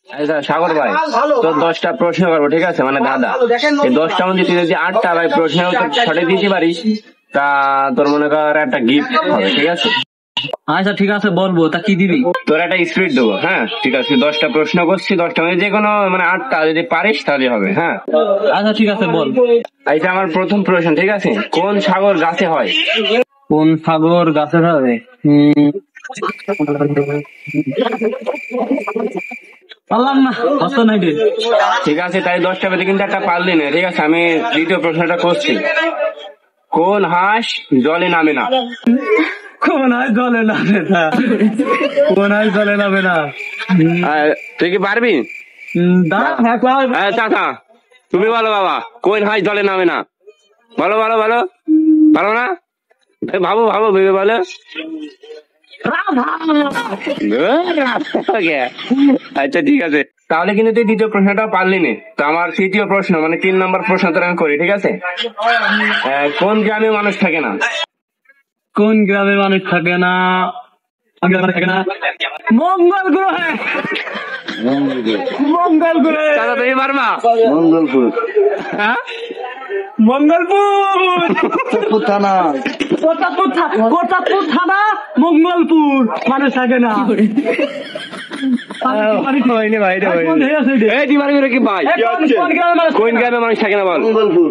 আচ্ছা সাগর ভাই, তোর 10টা প্রশ্ন করবো, ঠিক আছে? মানে দাদা, এই 10টার মধ্যে তুই যদি 8টা ভাই প্রশ্নের উত্তর সঠিক দিতে পারিস, তা তোর মনে কর একটা গিফট হবে, ঠিক আছে? আচ্ছা ঠিক আছে, বলবো। তা কি দিবি? তোর একটা স্পিড দেবো, হ্যাঁ ঠিক আছে? 10টা প্রশ্ন করছি, 10টার মধ্যে যে কোনো মানে 8টা যদি পারিস তাহলে হবে, হ্যাঁ? আচ্ছা ঠিক আছে, বল। আচ্ছা আমার প্রথম প্রশ্ন, ঠিক আছে? কোন সাগর গাছে হয়? কোন সাগর গাছে হবে? পারলাম না, কষ্ট নাই রে। ঠিক আছে, তাই 10টা বেঁধে কিন্তু একটা পারলি না, ঠিক আছে? আমি দ্বিতীয় প্রশ্নটা করছি। কোন হাঁস জলে নামে না? কোন হাঁস জলে নামে না? কোন হাঁস জলে নামে না? তুই কি পারবি? চাচা তুমি বলো বাবা, কোন হাঁস জলে নামে না? বলো বলো বলো, পারো না? ভাবো ভাবো, ভেবে বলো। আচ্ছা ঠিক আছে, তাহলে কিন্তু তুই দ্বিতীয় প্রশ্নটা পারলি না। তো আমার তৃতীয় প্রশ্ন মানে 3 নম্বর প্রশ্ন তোর আমি করি, ঠিক আছে? কোন গ্রামে মানুষ থাকে না? কোন গ্রামে মানুষ থাকে না? মঙ্গল গ্রহে। মঙ্গল গ্রহে। দাদা তুমি পারবা? মঙ্গলপুর। হ্যাঁ, মঙ্গলপুর থানা। কোটাপুর থানা, মঙ্গলপুর মানুষ থাকে না। কোন গ্রামে মানুষ থাকে না বল? মঙ্গলপুর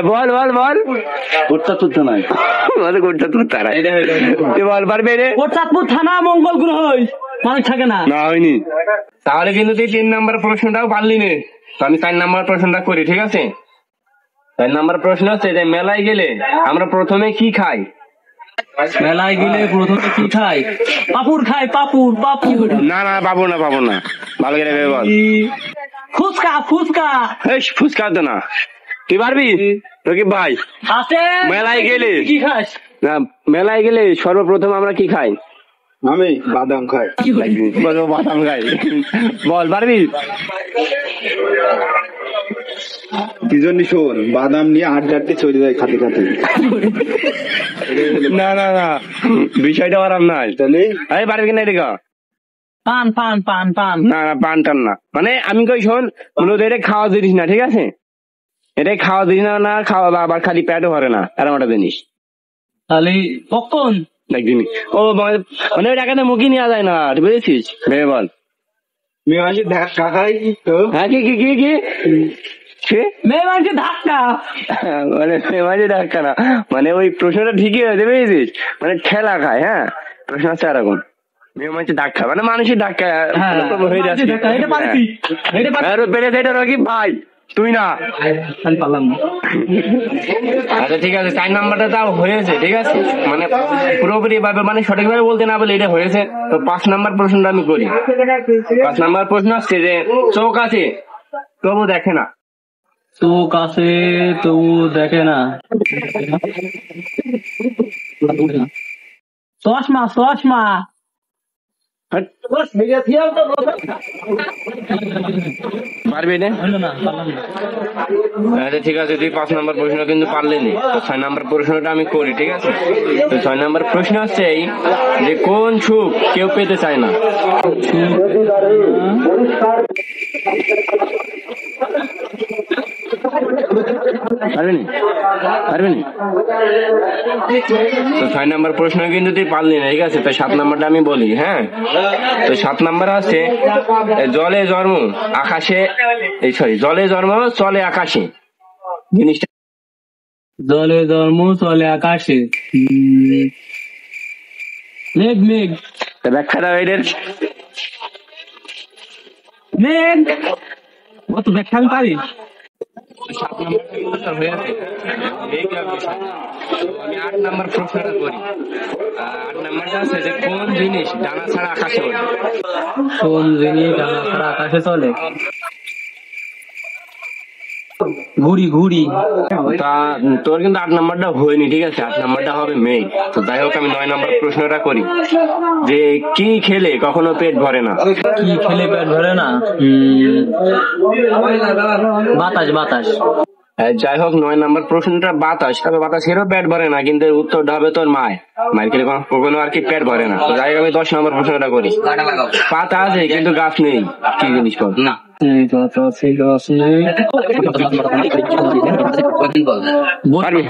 বল বল বল। কোটাপুর থানায়। কোটাপুর থানায় বল, পারবে রে? কোটাপুর থানা, মঙ্গল গ্রহ মানুষ থাকে না। না হয়নি। তাহলে কিন্তু তুই 3 নম্বর প্রশ্নটাও পারলি নে। তো আমি 4 নম্বর প্রশ্নটা করি, ঠিক আছে? 4 নম্বর প্রশ্ন হচ্ছে যে মেলায় গেলে আমরা প্রথমে কি খাই? মেলায় গেলে প্রথমে কি খাই? পাপুড় খাই, পাপুড়। না না, পাবো না পাবো না, ভালো করে ভেবে বল। ফুচকা। ফুচকা তো না। তুই পারবি রকিব ভাই? আছে। মেলায় গেলে কি খাস? না, মেলায় গেলে সর্বপ্রথম আমরা কি খাই? আমি বাদাম খাই। বাদাম খাই। বল, পারবি? কি জন্য শোন, বাদাম নিয়ে আড্ডাতে চলে যায় খাতে খাতে। না না না, বিষয়টা আরাম নাই। তাহলে আরে পারবি কিনা এটা? পান। না না, পান টান না। মানে আমি কই শোন, মূলত এটা খাওয়া জিনিস না, ঠিক আছে? এটাই খাওয়া জিনিস না, খাওয়া আবার খালি পেটও ভরে না, এরকম একটা জিনিস। তাহলে কখন? একদিনই ও মানে ওই টাকাতে মুখি নেওয়া যায় না, তুই বুঝেছিস? ভেবে বল। মেয়ে মাসে ধাক্কা খাই তো। হ্যাঁ, কি কি কি কি মেয়ে মানুষের ধাক্কা। মানে মাঝে ধাক্কা না, মানে ওই প্রশ্নটা ঠিকই হয়েছে, বুঝেছিস? মানে ঠেলা খায়। হ্যাঁ, প্রশ্ন হচ্ছে এরকম, মেয়ে মানুষের ধাক্কা মানে মানুষের ধাক্কা হয়ে যাচ্ছে। এটা রকি ভাই, তুই না। আচ্ছা ঠিক আছে, 4 নাম্বারটা তাও হয়েছে, ঠিক আছে? মানে পুরোপুরি ভাবে মানে সঠিক ভাবে বলতে না বলে এটা হয়েছে। তো 5 নাম্বার প্রশ্নটা আমি করি। 5 নাম্বার প্রশ্ন হচ্ছে যে চোখ আছে তবু দেখে না। চোখ আছে তবু দেখে না। চশমা। পারবি না? আচ্ছা ঠিক আছে, তুই 5 নাম্বার প্রশ্ন কিন্তু পারলি না। তো 6 নাম্বার প্রশ্নটা আমি করি, ঠিক আছে? তো 6 নাম্বার প্রশ্ন হচ্ছে এই যে কোন সুখ কেউ পেতে চায় না? পারবি না? তো 6 নাম্বার প্রশ্ন কিন্তু তুই পারলি না, ঠিক আছে? তো 7 নাম্বারটা আমি বলি, হ্যাঁ? তো 7 নাম্বার আছে জলে জন্ম আকাশে, জলে জন্ম চলে আকাশে। জিনিসটা জলে জন্ম চলে আকাশে। মেঘ। ব্যাখ্যা দাও এদের। মেঘ অত ব্যাখ্যা আমি পারি। 7 নাম্বার হয়েছে। আমি 8 নাম্বার প্রশ্নটা করি। 8 নাম্বারটা আছে যে কোন জিনিস ডানা ছাড়া আকাশে ওঠে? কোন জিনিস ডানা ছাড়া আকাশে চলে? ঘুড়ি। তা তোর কিন্তু 8 নাম্বারটা হয়নি, ঠিক আছে? 8 নাম্বারটা হবে মেঘ। তো যাই হোক, আমি 9 নাম্বার প্রশ্নটা করি যে কি খেলে কখনো পেট ভরে না? কি খেলে পেট ভরে না? বাতাস। যাই হোক 9 নাম্বার প্রশ্নটা বাতাস, তবে বাতাসেরও পেট ভরে না, কিন্তু এর উত্তরটা হবে তোর মায়ের খেলে কখনো আর কি পেট ভরে না। তো যাই হোক আমি 10 নম্বর প্রশ্নটা করি। পাতা আছে কিন্তু গাছ নেই, কি জিনিস বল? না এই কথা ঠিক আছে পারবি?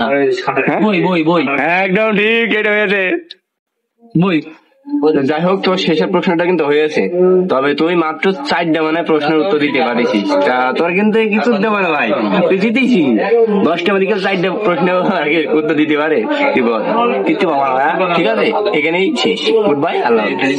হ্যাঁ? বই বই বই একদম ঠিক, এটা হয়েছে। বই যাই হোক তোর শেষের প্রশ্নটা কিন্তু হয়েছে, তবে তুই মাত্র 4টা মানে প্রশ্নের উত্তর দিতে পারিস। তা তোর কিন্তু কিছু দেবো না ভাই, তুই জিতেছি 10টা মেডিকেল 4টা প্রশ্নের উত্তর দিতে পারে। কি বল? দিতে পারবো না, ঠিক আছে, এখানেই শেষ। গুড বাই, আল্লাহ হাফেজ।